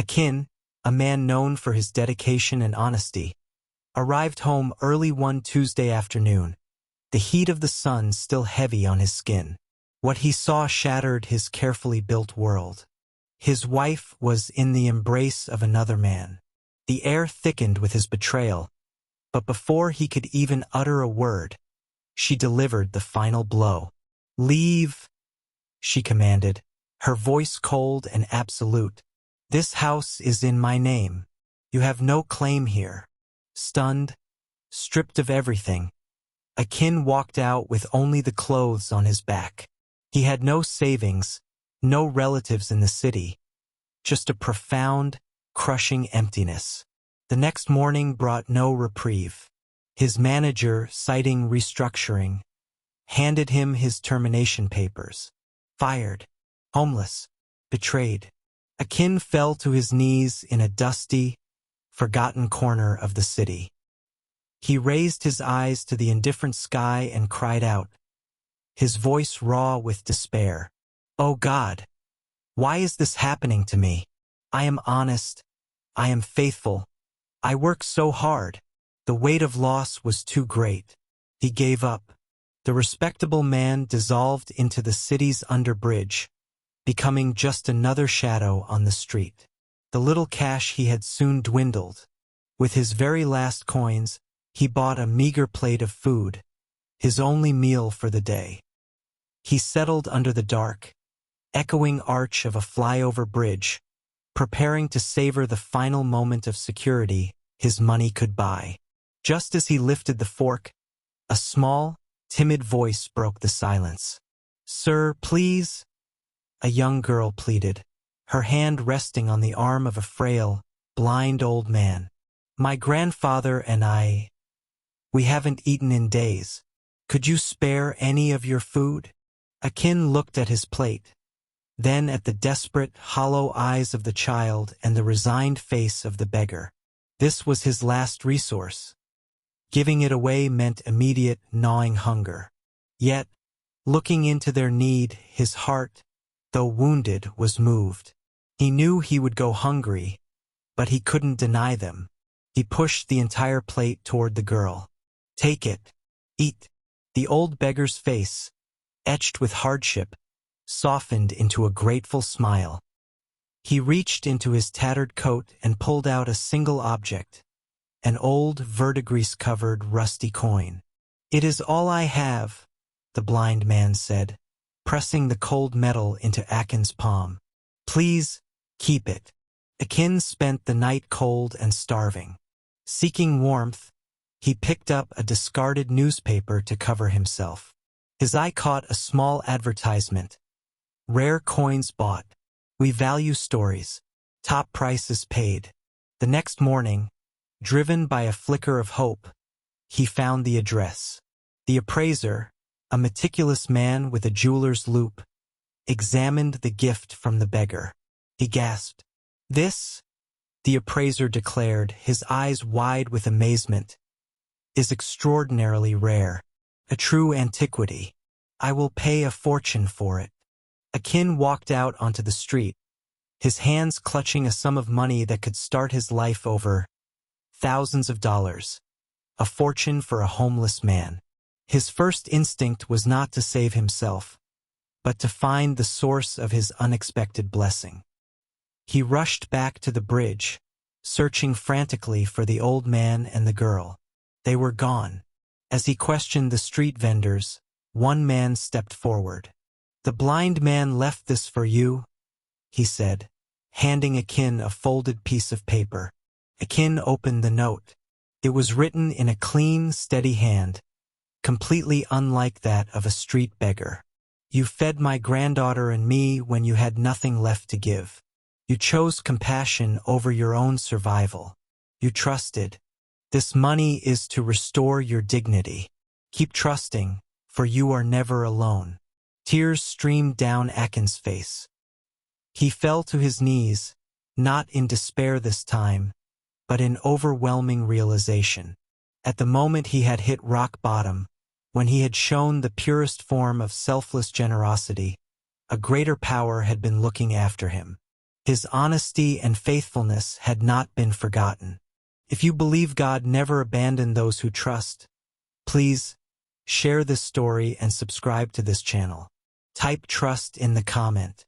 Akin, a man known for his dedication and honesty, arrived home early one Tuesday afternoon, the heat of the sun still heavy on his skin. What he saw shattered his carefully built world. His wife was in the embrace of another man. The air thickened with his betrayal, but before he could even utter a word, she delivered the final blow. "Leave," she commanded, her voice cold and absolute. "This house is in my name. You have no claim here." Stunned, stripped of everything, Akin walked out with only the clothes on his back. He had no savings, no relatives in the city, just a profound, crushing emptiness. The next morning brought no reprieve. His manager, citing restructuring, handed him his termination papers. Fired, homeless, betrayed. Akin fell to his knees in a dusty, forgotten corner of the city. He raised his eyes to the indifferent sky and cried out, his voice raw with despair. "Oh God, why is this happening to me? I am honest. I am faithful. I work so hard." The weight of loss was too great. He gave up. The respectable man dissolved into the city's underbridge, becoming just another shadow on the street. The little cash he had soon dwindled. With his very last coins, he bought a meager plate of food, his only meal for the day. He settled under the dark, echoing arch of a flyover bridge, preparing to savor the final moment of security his money could buy. Just as he lifted the fork, a small, timid voice broke the silence. "Sir, please," a young girl pleaded, her hand resting on the arm of a frail, blind old man. "My grandfather and we haven't eaten in days. Could you spare any of your food?" Akin looked at his plate, then at the desperate, hollow eyes of the child and the resigned face of the beggar. This was his last resource. Giving it away meant immediate, gnawing hunger. Yet, looking into their need, his heart, though wounded, was moved. He knew he would go hungry, but he couldn't deny them. He pushed the entire plate toward the girl. "Take it. Eat." The old beggar's face, etched with hardship, softened into a grateful smile. He reached into his tattered coat and pulled out a single object, an old, verdigris-covered, rusty coin. "It is all I have," the blind man said, pressing the cold metal into Akin's palm. "Please, keep it." Akin spent the night cold and starving. Seeking warmth, he picked up a discarded newspaper to cover himself. His eye caught a small advertisement. "Rare coins bought. We value stories. Top prices paid." The next morning, driven by a flicker of hope, he found the address. The appraiser, a meticulous man with a jeweler's loupe, examined the gift from the beggar. He gasped. "This," the appraiser declared, his eyes wide with amazement, "is extraordinarily rare, a true antiquity. I will pay a fortune for it." Akin walked out onto the street, his hands clutching a sum of money that could start his life over. Thousands of dollars. A fortune for a homeless man. His first instinct was not to save himself, but to find the source of his unexpected blessing. He rushed back to the bridge, searching frantically for the old man and the girl. They were gone. As he questioned the street vendors, one man stepped forward. "The blind man left this for you," he said, handing Akin a folded piece of paper. Akin opened the note. It was written in a clean, steady hand, completely unlike that of a street beggar. "You fed my granddaughter and me when you had nothing left to give. You chose compassion over your own survival. You trusted. This money is to restore your dignity. Keep trusting, for you are never alone." Tears streamed down Akin's face. He fell to his knees, not in despair this time, but in overwhelming realization. At the moment he had hit rock bottom, when he had shown the purest form of selfless generosity, a greater power had been looking after him. His honesty and faithfulness had not been forgotten. If you believe God never abandoned those who trust, please share this story and subscribe to this channel. Type trust in the comment.